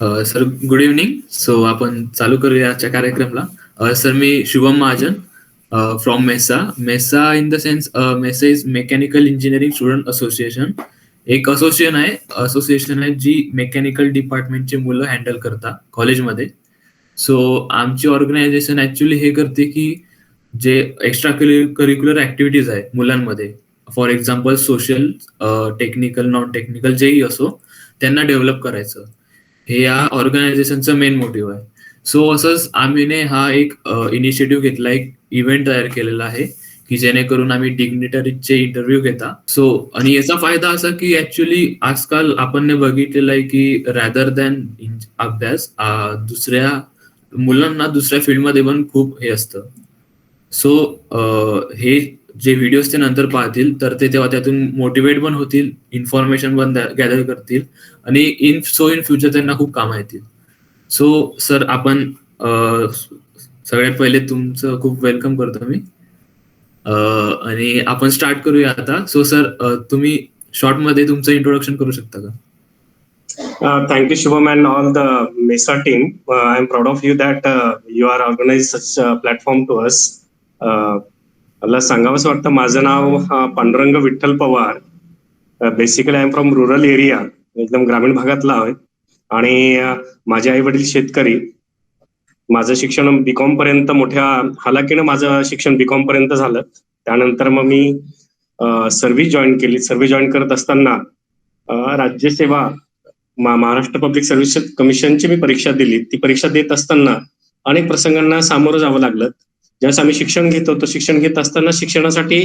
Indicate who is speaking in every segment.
Speaker 1: Sir good evening. So आपण चालू करूया आजच्या कार्यक्रमला. सर मी Shubham Mahajan from MESA. MESA in the sense MESA is mechanical engineering student association. एक असोसिएशन आहे जी मेकॅनिकल डिपार्टमेंटची मुलं हँडल करतात कॉलेजमध्ये. सो आमची ऑर्गनायझेशन ऍक्च्युली हे करते की जे एक्स्ट्रा करिक्युलर ऍक्टिव्हिटीज आहेत मुलांमध्ये, for example social, technical, non technical जेही असो, त्यांना डेव्हलप करायचं, हे या ऑर्गनायझेशनचं मेन मोटिव्ह आहे. सो असंच आम्हीने हा एक इनिशिएटिव्ह घेतला, एक इव्हेंट तयार केलेला आहे की जेणेकरून आम्ही डिग्निटरीजचे इंटरव्ह्यू घेता. सो आणि याचा फायदा असा की ऍक्च्युली आजकाल आपण बघितलेलं आहे की रॅदर दॅन अभ्यास, दुसऱ्या मुलांना दुसऱ्या फील्डमध्ये पण खूप हे असतं. सो हे जे व्हिडिओज ते नंतर पाहतील तर ते तेव्हा त्यातून मोटिवेट पण होतील, इन्फॉर्मेशन पण गॅदर करतील आणि इन फ्युचर त्यांना खूप काम येतील. सो सर आपण सगळ्यात पहिले तुमचं खूप वेलकम करतो मी, आणि आपण स्टार्ट करूया आता. सो सर तुम्ही शॉर्ट मध्ये तुमचं इंट्रोडक्शन करू शकता का?
Speaker 2: Thank you, Shubham, and all the MESA team. I'm proud of you that you are organized such a platform to us. मला सांगावंसं वाटतं, माझं नाव Pandurang Vitthal Pawar. Basically I am from rural area, एकदम ग्रामीण भागातला आहे आणि माझे आई वडील शेतकरी. माझं शिक्षण बीकॉम पर्यंत मोठ्या हालाकीनं माझं शिक्षण बीकॉम पर्यंत झालं. त्यानंतर मग मी सर्व्हिस जॉईन केली. सर्व्हिस जॉईन करत असताना राज्यसेवा महाराष्ट्र पब्लिक सर्व्हिस कमिशनची मी परीक्षा दिली. ती परीक्षा देत असताना अनेक प्रसंगांना सामोरं जावं लागलं. ज्यावेळेस आम्ही शिक्षण घेत होतो, शिक्षण घेत असताना शिक्षणासाठी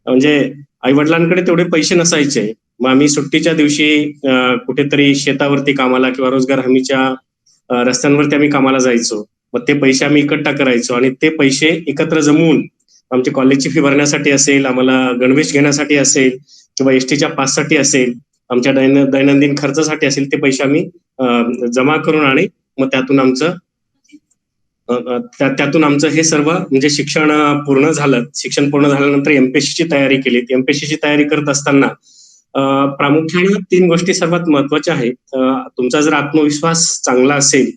Speaker 2: म्हणजे आई वडिलांकडे तेवढे पैसे नसायचे. मग आम्ही सुट्टीच्या दिवशी कुठेतरी शेतावरती कामाला किंवा रोजगार हमीच्या रस्त्यांवरती आम्ही कामाला जायचो. मग ते पैसे आम्ही इकट्ठा करायचो आणि ते पैसे एकत्र जमवून आमची कॉलेजची फी भरण्यासाठी असेल, आम्हाला गणवेश घेण्यासाठी असेल किंवा एसटीच्या पाससाठी असेल, आमच्या दैनंदिन खर्चासाठी असेल, ते पैसे आम्ही जमा करून आणि मग त्यातून आमचं हे सर्व म्हणजे शिक्षण पूर्ण झालं. शिक्षण पूर्ण झाल्यानंतर एमपीएससीची तयारी केली. एमपीएससीची तयारी करत असताना प्रामुख्याने 3 गोष्टी सर्वात महत्वाच्या आहेत. तुमचा जर आत्मविश्वास चांगला असेल,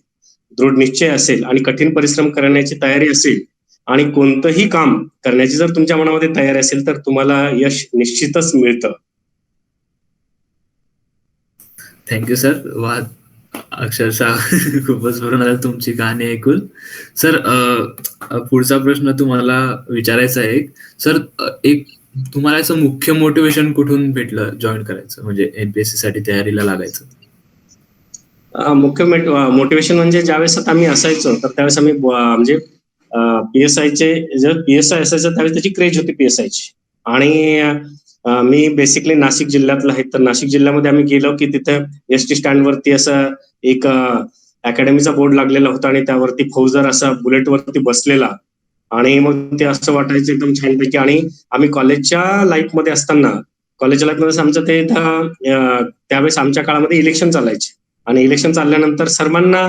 Speaker 2: दृढ निश्चय असेल आणि कठीण परिश्रम करण्याची तयारी असेल आणि कोणतंही काम करण्याची जर तुमच्या मनामध्ये तयारी असेल तर तुम्हाला यश निश्चितच मिळतं.
Speaker 1: Thank you sir. वा, अक्षरशः खूपच भरून आलं तुमची कहाणी ऐकून. सर पुढचा प्रश्न तुम्हाला विचारायचा आहे. सर एक तुम्हाला असं मुख्य मोटिवेशन कुठून भेटलं जॉईन करायचं, म्हणजे एमपीएससी साठी तयारीला लागायचं?
Speaker 2: मुख्य मोटिवेशन म्हणजे ज्यावेळेस आता आम्ही असायचो तर त्यावेळेस आम्ही म्हणजे पीएसआयचे, जर पीएसआय असायचं त्यावेळेस त्याची क्रेज होती पीएसआयची. आणि मी बेसिकली नाशिक जिल्ह्यातला आहे. तर नाशिक जिल्ह्यामध्ये आम्ही गेलो की तिथे एसटी स्टँड वरती असं एक अकॅडमीचा बोर्ड लागलेला होता आणि त्यावरती फौजदार असा बुलेट वरती बसलेला आणि मग ते असं वाटायचं एकदम छानपैकी. आणि आम्ही कॉलेजच्या लाईफमध्ये असताना, आमचं ते त्यावेळेस आमच्या काळामध्ये इलेक्शन चालायचे आणि इलेक्शन चालल्यानंतर सर्वांना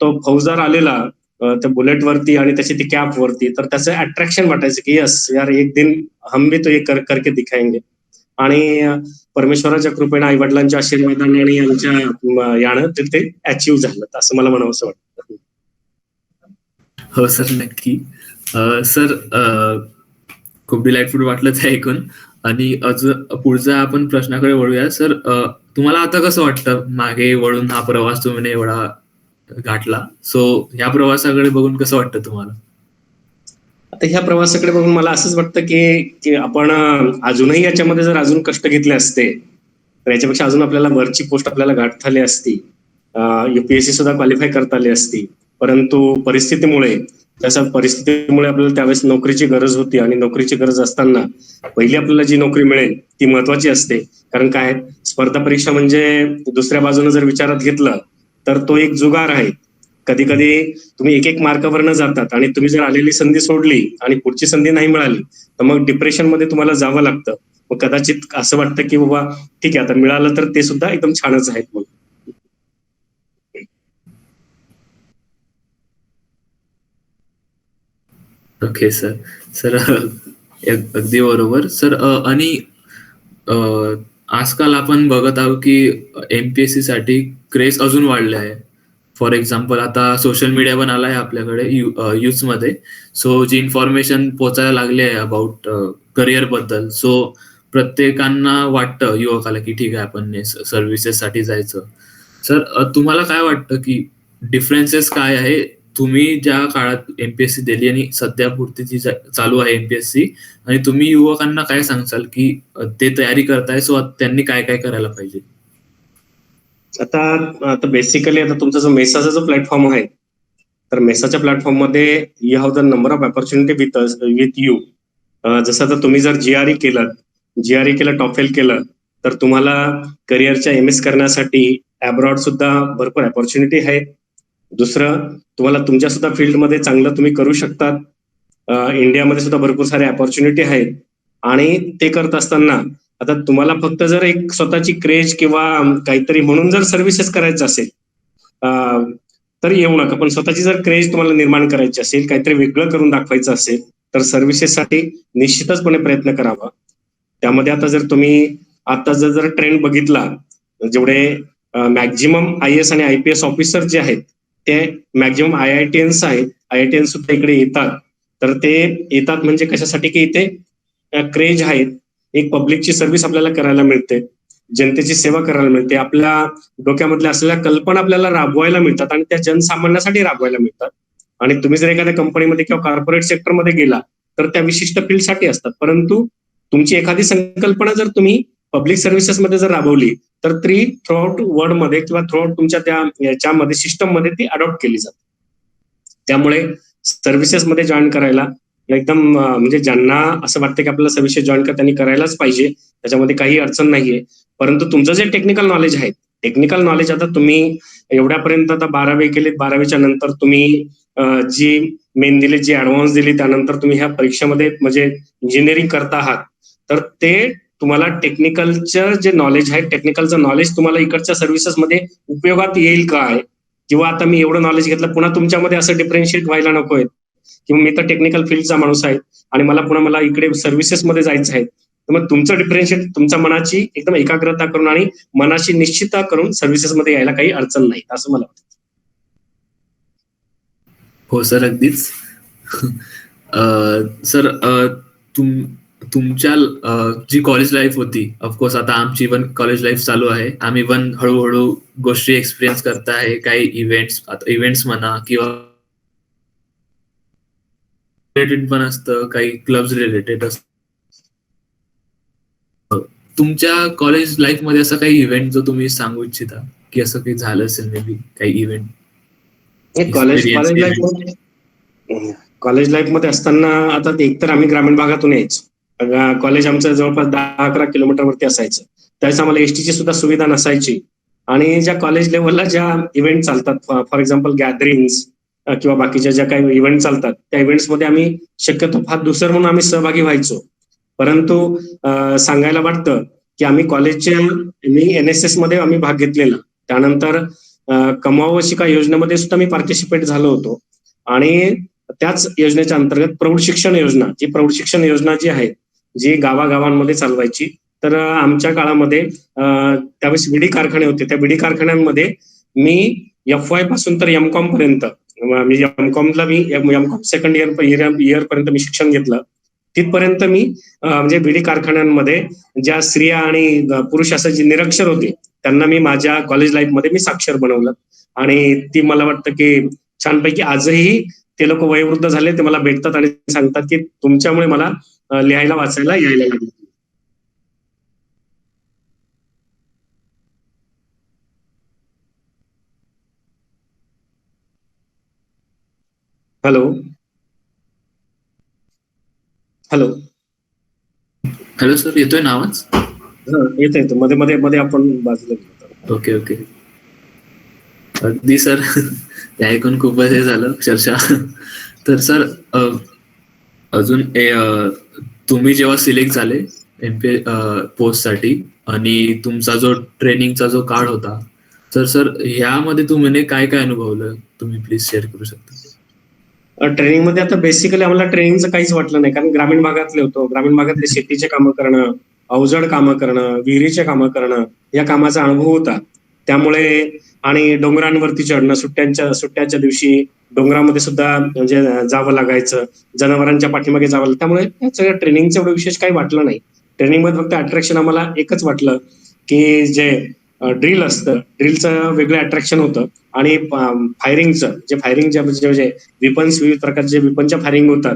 Speaker 2: तो फौजदार आलेला त्या बुलेट वरती आणि त्याची ती कॅप वरती, तर त्याचं अट्रॅक्शन वाटायचं की यस यार, एक दिन हम भी तो ये करके दिखाएंगे. आणि परमेश्वराच्या कृपेने, आई वडिलांच्या आशीर्वादाने आणि आमच्या यानं ते अचीव्ह झालं, असं मला म्हणावंसं वाटतं.
Speaker 1: हो सर, नक्की. सर खूप डिलाइटफुल वाटलं ते ऐकून. आणि अजून पुढचा आपण प्रश्नाकडे वळूया. सर तुम्हाला आता कसं वाटतं, मागे वळून हा प्रवास तुम्ही एवढा गाठला, सो ह्या प्रवासाकडे बघून कसं वाटतं तुम्हाला?
Speaker 2: आता ह्या प्रवासाकडे बघून मला असंच वाटतं की आपण अजूनही याच्यामध्ये जर अजून कष्ट घेतले असते तर याच्यापेक्षा अजून आपल्याला वरची पोस्ट आपल्याला गाठता आली असती, युपीएससी सुद्धा क्वालिफाय करता आली असती. परंतु परिस्थितीमुळे आपल्याला त्यावेळेस नोकरीची गरज होती आणि नोकरीची गरज असताना पहिली आपल्याला जी नोकरी मिळेल ती महत्वाची असते. कारण काय, स्पर्धा परीक्षा म्हणजे दुसऱ्या बाजूने जर विचारात घेतलं तर तो एक जुगार आहे. कधी कधी तुम्ही एक मार्कावर जातात आणि तुम्ही जर आलेली संधी सोडली आणि पुढची संधी नाही मिळाली तर मग डिप्रेशन मध्ये तुम्हाला जावं लागतं. मग कदाचित असं वाटतं की बाबा ठीक आहे, आता मिळालं तर ते सुद्धा एकदम छानच आहेत. मग
Speaker 1: ओके सर अगदी बरोबर सर. आणि आजकाल आपण बघत आहोत की एमपीएससी साठी क्रेज अजून वाढले आहे. फॉर एक्झाम्पल आता सोशल मीडिया पण आला आहे आपल्याकडे मध्ये. सो जी इन्फॉर्मेशन पोहोचायला लागली आहे अबाउट करिअर बद्दल, सो प्रत्येकांना वाटतं युवकाला की ठीक आहे आपण सर्व्हिसेससाठी जायचं. सर तुम्हाला काय वाटतं की डिफरन्सेस काय आहे तुम्ही ज्या काळात एमपीएससी दिली आणि सध्या पुरती जी चालू आहे एमपीएससी, आणि तुम्ही युवकांना काय सांगसाल की ते तयारी करताय सो त्यांनी काय काय करायला पाहिजे?
Speaker 2: आता आता बेसिकली आता तुमचा जो मेसाचा जो प्लॅटफॉर्म आहे, तर मेसाच्या प्लॅटफॉर्म मध्ये you have the number of opportunity with you. जसं आता तुम्ही जर जीआरई केलं टॉफेल केलं, तर तुम्हाला करिअरच्या एमएस करण्यासाठी अब्रॉड सुद्धा भरपूर ऑपॉर्च्युनिटी आहे. दुसरं, तुम्हाला तुमच्या सुद्धा फील्डमध्ये चांगलं तुम्ही करू शकतात. इंडियामध्ये सुद्धा भरपूर सारे ऑपॉर्च्युनिटी आहेत. आणि ते करत असताना आता तुम्हाला फक्त जर एक स्वतःची क्रेज किंवा काहीतरी म्हणून जर सर्व्हिसेस करायचं असेल, तर येऊ नका. पण स्वतःची जर क्रेज तुम्हाला निर्माण करायची असेल, काहीतरी वेगळं करून दाखवायचं असेल, तर सर्व्हिसेससाठी निश्चितचपणे प्रयत्न करावा. त्यामध्ये आता जर तुम्ही आता जर ट्रेंड बघितला, जेवढे मॅक्झिमम आय-ए-एस आणि आय-पी-एस ऑफिसर जे आहेत ते मॅक्झिमम IITians आहेत. IITians सुद्धा इकडे येतात. तर ते येतात म्हणजे कशासाठी की इथे क्रेज आहेत, एक पब्लिकची सर्व्हिस आपल्याला करायला मिळते, जनतेची सेवा करायला मिळते, आपल्या डोक्यामधल्या असलेल्या कल्पना आपल्याला राबवायला मिळतात आणि त्या जनसामान्यासाठी राबवायला मिळतात. आणि तुम्ही जर एखाद्या कंपनीमध्ये किंवा कॉर्पोरेट सेक्टरमध्ये गेला तर त्या विशिष्ट फील्डसाठी असतात. परंतु तुमची एखादी संकल्पना जर तुम्ही पब्लिक सर्व्हिसेसमध्ये जर राबवली तर ती थ्रूआउट वर्ल्डमध्ये किंवा थ्रूआउट तुमच्या त्या याच्यामध्ये सिस्टममध्ये ती अडॉप्ट केली जाते. त्यामुळे सर्व्हिसेसमध्ये जॉईन करायला एकदम म्हणजे ज्यांना असं वाटतं की आपल्याला सर्व्हिसेस जॉईन त्यांनी करायलाच पाहिजे, त्याच्यामध्ये काही अडचण नाहीये. परंतु तुमचं जे टेक्निकल नॉलेज आहे, टेक्निकल नॉलेज आता तुम्ही एवढ्यापर्यंत आता 12वी केली, 12वीच्या नंतर तुम्ही जी मेन दिली, जी ऍडव्हान्स दिली, त्यानंतर तुम्ही ह्या परीक्षेमध्ये म्हणजे इंजिनिअरिंग करता आहात, तर ते तुम्हाला टेक्निकलचं जे नॉलेज आहे, टेक्निकलचं नॉलेज तुम्हाला इकडच्या सर्व्हिसेसमध्ये उपयोगात येईल काय? किंवा आता मी एवढं नॉलेज घेतलं, पुन्हा तुमच्यामध्ये असं डिफरन्शिएट व्हायला नकोय की मी तर टेक्निकल फील्डचा माणूस आहे आणि मला इकडे सर्व्हिसेसमध्ये जायचं आहे. तर मग तुमचं डिफरन्शिएट तुमच्या मनाची एकदम एकाग्रता करून आणि मनाची निश्चितता करून सर्व्हिसेसमध्ये यायला काही अडचण नाही, असं मला वाटतं.
Speaker 1: हो सर, अगदीच. सर तुमच्या जी कॉलेज लाईफ होती, ऑफकोर्स आता आमची पण कॉलेज लाईफ चालू आहे, आम्ही पण हळूहळू गोष्टी एक्सपिरियन्स करत आहे. काही इव्हेंट्स म्हणा किंवा रिलेटेड पण असतं, काही क्लब्स रिलेटेड असतं. तुमच्या कॉलेज लाईफ मध्ये असं काही इव्हेंट जो तुम्ही सांगू इच्छिता की असं काही झालं असेल, मे बी काही इव्हेंट?
Speaker 2: कॉलेज लाईफ मध्ये असताना आता एकतर आम्ही ग्रामीण भागातून यायचो. कॉलेज आमचं जवळपास 10-11 किलोमीटरवरती असायचं. त्यावेळेस आम्हाला एसटीची सुद्धा सुविधा नसायची. आणि ज्या कॉलेज लेवलला ज्या इव्हेंट चालतात, फॉर एक्झाम्पल गॅदरिंग्स किंवा बाकीच्या ज्या काही इव्हेंट चालतात, त्या इव्हेंट्समध्ये आम्ही शक्यतो फार दुसरं म्हणून आम्ही सहभागी व्हायचो. परंतु सांगायला वाटतं की आम्ही कॉलेजच्या मी NSS मध्ये आम्ही भाग घेतलेला. त्यानंतर कमावो शिका योजनेमध्ये सुद्धा मी पार्टिसिपेट झालो होतो. आणि त्याच योजनेच्या अंतर्गत प्रौढ शिक्षण योजना जी आहे, जी गावागावांमध्ये चालवायची, तर आमच्या काळामध्ये त्यावेळेस विडी कारखाने होते. त्या विडी कारखान्यांमध्ये मी FY पासून तर M.Com पर्यंत, मी M.Com सेकंड इयर पर्यंत मी शिक्षण घेतलं. तिथपर्यंत मी म्हणजे विडी कारखान्यांमध्ये ज्या स्त्रिया आणि पुरुष असं जे निरक्षर होते त्यांना मी माझ्या कॉलेज लाईफ मध्ये मी साक्षर बनवलं. आणि ती मला वाटतं की छानपैकी आजही ते लोक वयोवृद्ध झाले, ते मला भेटतात आणि सांगतात की तुमच्यामुळे मला लिहायला वाचायला यायला लागलं. हॅलो हॅलो
Speaker 1: हॅलो सर, येतोय ना आवाज?
Speaker 2: येतो मध्ये मध्ये मध्ये आपण बाजूला गेलो.
Speaker 1: ओके ओके, अगदी सर. हे ऐकून खूपच हे झालं अक्षरशः. तर सर अजून तुम्ही जेव्हा सिलेक्ट झाले एमपी पोस्ट साठी आणि तुमचा जो ट्रेनिंगचा जो काळ होता, तर सर ह्यामध्ये तुम्ही काय काय अनुभवलं, तुम्ही प्लीज शेअर करू शकता?
Speaker 2: ट्रेनिंग मध्ये आता बेसिकली आम्हाला ट्रेनिंगचं काहीच वाटलं नाही, कारण ग्रामीण भागातले होतो. ग्रामीण भागातले शेतीचे कामं करणं, अवजड कामं करणं, विहिरीचे कामं करणं, या कामाचा अनुभव होता. त्यामुळे आणि डोंगरांवरती चढणं, सुट्ट्याच्या दिवशी डोंगरामध्ये सुद्धा म्हणजे जावं लागायचं, जनावरांच्या पाठीमागे जावं लागायचं. त्यामुळे सगळं ट्रेनिंगचं एवढं विशेष काही वाटलं नाही. ट्रेनिंगमध्ये फक्त अट्रॅक्शन आम्हाला एकच वाटलं, की जे ड्रिल असतं, ड्रिलचं वेगळं अट्रॅक्शन होतं आणि फायरिंगचं जे विपन्स, विविध प्रकारचे विपनच्या फायरिंग होतात,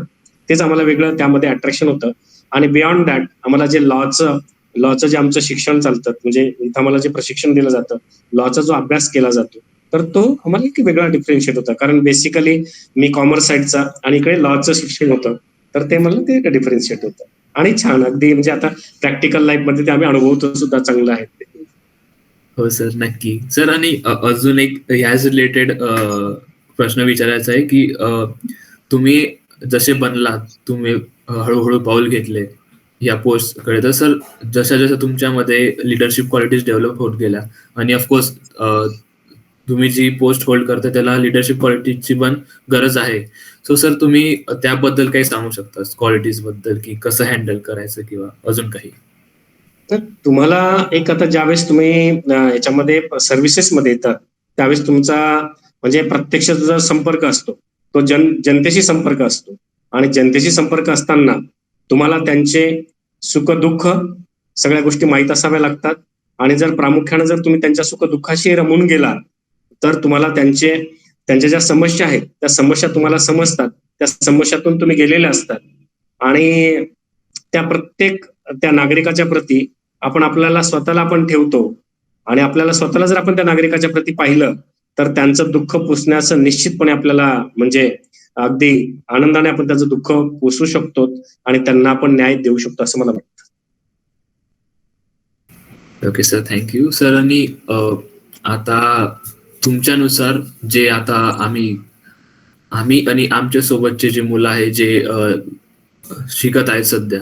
Speaker 2: तेच आम्हाला वेगळं त्यामध्ये अट्रॅक्शन होतं. आणि बियॉन्ड दॅट आम्हाला जे लॉचं जे आमचं शिक्षण चालतं, म्हणजे इथं आम्हाला जे प्रशिक्षण दिलं जातं, लॉचा जो अभ्यास केला जातो, तर तो आम्हाला एक वेगळा डिफरन्शिएट होता. कारण बेसिकली मी कॉमर्स साईडचा आणि इकडे लॉचं शिक्षण होतं, तर ते मला ते डिफरन्शिएट होतं. आणि छान अगदी म्हणजे आता प्रॅक्टिकल लाईफमध्ये ते आम्ही अनुभवतो सुद्धा चांगलं आहे ते.
Speaker 1: हो सर, नक्की सर. आणि अजून एक ह्याच रिलेटेड प्रश्न विचारायचा आहे की तुम्ही जसे बनलात, तुम्ही हळूहळू पाऊल घेतले या पोस्ट कडे, तर सर जशा जशा तुमच्यामध्ये लिडरशिप क्वालिटीज डेव्हलप होत गेल्या आणि ऑफकोर्स तुम्ही जी पोस्ट होल्ड करता त्याला लिडरशिप क्वालिटीची पण गरज आहे. सो सर तुम्ही त्याबद्दल काही सांगू शकता, क्वालिटीज बद्दल, की कसं हँडल करायचं किंवा अजून काही?
Speaker 2: तर तुम्हाला एक आता ज्यावेळेस तुम्ही याच्यामध्ये सर्व्हिसेसमध्ये येतात, त्यावेळेस तुमचा म्हणजे प्रत्यक्ष जो संपर्क असतो, तो जनतेशी संपर्क असतो. आणि जनतेशी संपर्क असताना तुम्हाला त्यांचे सुख-दुःख सगळ्या गोष्टी माहीत असाव्या लागतात. आणि जर प्रामुख्याने जर तुम्ही त्यांच्या सुख-दुःखाशी रमून गेलात, तर तुम्हाला त्यांच्या ज्या समस्या आहेत, त्या समस्या तुम्हाला समजतात. त्या समस्यातून तुम्ही गेलेले असतात. आणि त्या नागरिकाच्या प्रती आपल्याला स्वतःला आपण ठेवतो. आणि आपल्याला स्वतःला जर आपण त्या नागरिकाच्या प्रती पाहिलं, तर त्यांचं दुःख पुसण्याचं निश्चितपणे आपल्याला म्हणजे अगदी आनंदाने आपण त्याचं दुःख पुसू शकतो आणि त्यांना आपण न्याय देऊ शकतो, असं मला वाटतं.
Speaker 1: Okay sir, thank you sir. आणि आता तुमच्यानुसार जे आता आम्ही आणि आमच्या सोबतचे जे मुलं आहे जे शिकत आहेत सध्या,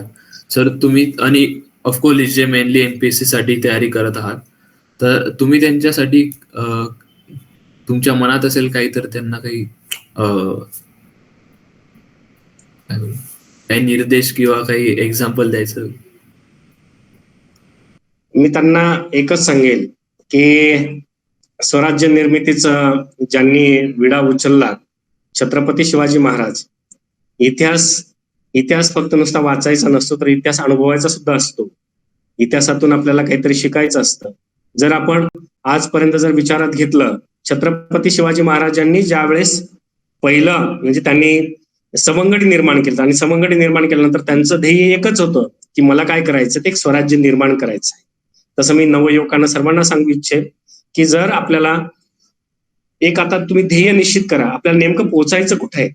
Speaker 1: सर तुम्ही आणि ऑफकोर्स जे मेनली एमपीएससी साठी तयारी करत आहात, तर तुम्ही त्यांच्यासाठी तुमच्या मनात असेल काही, तर त्यांना काही निर्देश किंवा काही एक्झाम्पल द्यायचं?
Speaker 2: मी त्यांना एकच सांगेल की स्वराज्य निर्मितीचा ज्यांनी विडा उचलला, छत्रपती शिवाजी महाराज. इतिहास फक्त नुसता वाचायचा नसतो, तर इतिहास अनुभवायचा सुद्धा असतो. इतिहासातून आपल्याला काहीतरी शिकायचं असतं. जर आपण आजपर्यंत जर विचारात घेतलं, छत्रपती शिवाजी महाराजांनी ज्यावेळेस पहिलं म्हणजे त्यांनी सवंगडी निर्माण केलं, आणि सवंगडी निर्माण केल्यानंतर त्यांचं ध्येय एकच होतं की मला काय करायचं, ते एक स्वराज्य निर्माण करायचं आहे. तसं मी नवयुवकांना सर्वांना सांगू इच्छेन की जर आपल्याला एक आता तुम्ही ध्येय निश्चित करा, आपल्याला नेमकं पोहोचायचं कुठे आहे,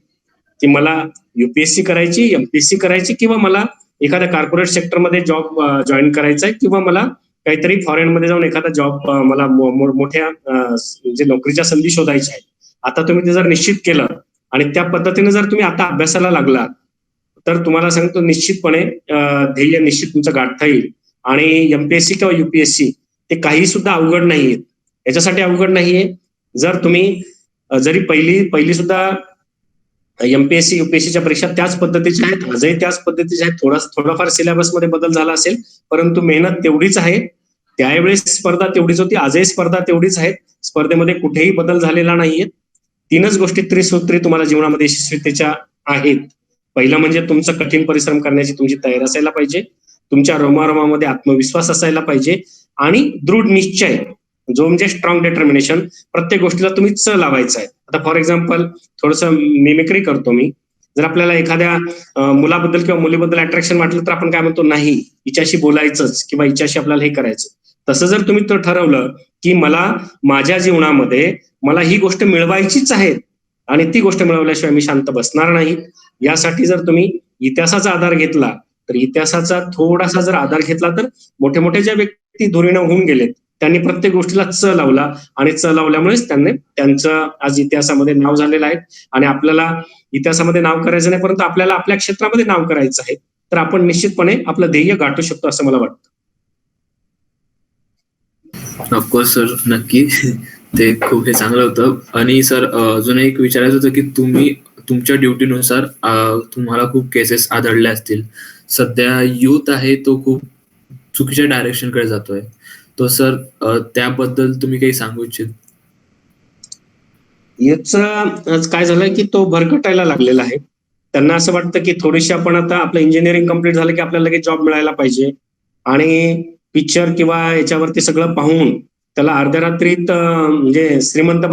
Speaker 2: की मला युपीएससी करायची, एमपीएससी करायची, किंवा मला एखाद्या कॉर्पोरेट सेक्टरमध्ये जॉब जॉईन करायचा आहे, किंवा मला काहीतरी फॉरेनमध्ये जाऊन एखादा जॉब मला मोठ्या म्हणजे नोकरीच्या संधी शोधायच्या आहेत. आता तुम्ही ते जर निश्चित केलं आणि त्या पद्धतीने जर तुम्ही आता अभ्यासाला लागलात, तर तुम्हाला सांगतो निश्चितपणे ध्येय निश्चित तुमचं गाठता येईल. आणि एमपीएससी किंवा युपीएससी ते काही सुद्धा अवघड नाहीये. याच्यासाठी अवघड नाहीये, जर तुम्ही जरी पहिली सुद्धा एमपीएससी युपीएससीच्या परीक्षा त्याच पद्धतीच्या आहेत, आजही त्याच पद्धतीच्या आहेत. थोडाफार सिलेबसमध्ये बदल झाला असेल, परंतु मेहनत तेवढीच आहे. त्यावेळेस स्पर्धा तेवढीच होती, आजही स्पर्धा तेवढीच आहे. स्पर्धेमध्ये कुठेही बदल झालेला नाहीये. 3च गोष्टी त्रिसूत्री तुम्हाला जीवनामध्ये यशस्वीतेच्या आहेत. पहिलं म्हणजे तुमचं कठीण परिश्रम करण्याची तुमची तयारी असायला पाहिजे. तुमच्या रोमारोमामध्ये आत्मविश्वास असायला पाहिजे आणि दृढ निश्चय, जो म्हणजे स्ट्रॉंग डिटर्मिनेशन. प्रत्येक गोष्टीला तुम्ही च लावायचं आहे. आता फॉर एक्झाम्पल थोडंसं मिमिक्री करतो मी. जर आपल्याला एखाद्या मुलाबद्दल किंवा मुलीबद्दल अट्रॅक्शन वाटलं, तर आपण काय म्हणतो, नाही हिच्याशी बोलायचंच किंवा हिच्याशी आपल्याला हे करायचं. तसं जर तुम्ही तो ठरवलं की मला माझ्या जीवनामध्ये मला ही गोष्ट मिळवायचीच आहे आणि ती गोष्ट मिळवल्याशिवाय मी शांत बसणार नाही, यासाठी जर तुम्ही इतिहासाचा आधार घेतला, तर इतिहासाचा थोडासा जर आधार घेतला, तर मोठे मोठे ज्या व्यक्ती धुरीण होऊन गेलेत, त्यांनी प्रत्येक गोष्टीला च लावला आणि च लावल्यामुळेच त्यांचं आज इतिहासामध्ये नाव झालेलं आहे. आणि आपल्याला इतिहासामध्ये नाव करायचं नाही, परंतु आपल्याला आपल्या क्षेत्रामध्ये नाव करायचं आहे. तर आपण निश्चितपणे आपलं ध्येय गाठू शकतो, असं मला वाटतं.
Speaker 1: ऑफकोर्स सर, नक्की. ते खूप हे चांगलं होतं. आणि सर अजून एक विचारायचं होतं की तुम्ही तुमच्या ड्युटीनुसार तुम्हाला खूप केसेस आढळल्या असतील. सध्या युथ आहे तो खूप चुकीच्या डायरेक्शनकडे जातोय. तो सर त्याबद्दल तुम्ही काही सांगू इच्छित?
Speaker 2: याचं काय झालंय की तो भरकटायला लागलेला आहे. त्यांना असं वाटतं की थोडीशी आपण आता आपलं इंजिनिअरिंग कंप्लीट झालं की आपल्याला लगेच जॉब मिळायला पाहिजे आणि पिक्चर किंवा याच्यावरती सगळं पाहून त्याला अर्ध्या रात्रीत म्हणजे श्रीमंत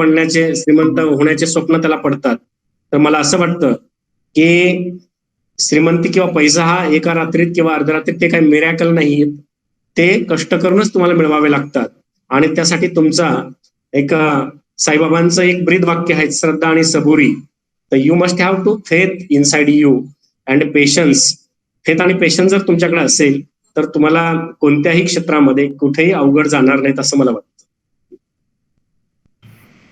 Speaker 2: होण्याचे स्वप्न त्याला पडतात. तर मला असं वाटतं की श्रीमंती किंवा पैसा हा एका रात्रीत किंवा अर्ध्या रात्रीत ते काही मिरॅकल नाही. ते कष्ट करूनच तुम्हाला मिळवावे लागतात आणि त्यासाठी तुमचा एक साईबाबांचं एक ब्रीद वाक्य आहे, श्रद्धा आणि सबुरी. तर you must have to faith inside you and patience. Faith आणि पेशन्स जर तुमच्याकडे असेल तर तुम्हाला कोणत्याही क्षेत्रामध्ये कुठेही अवघड जाणार नाहीत असं मला वाटतं.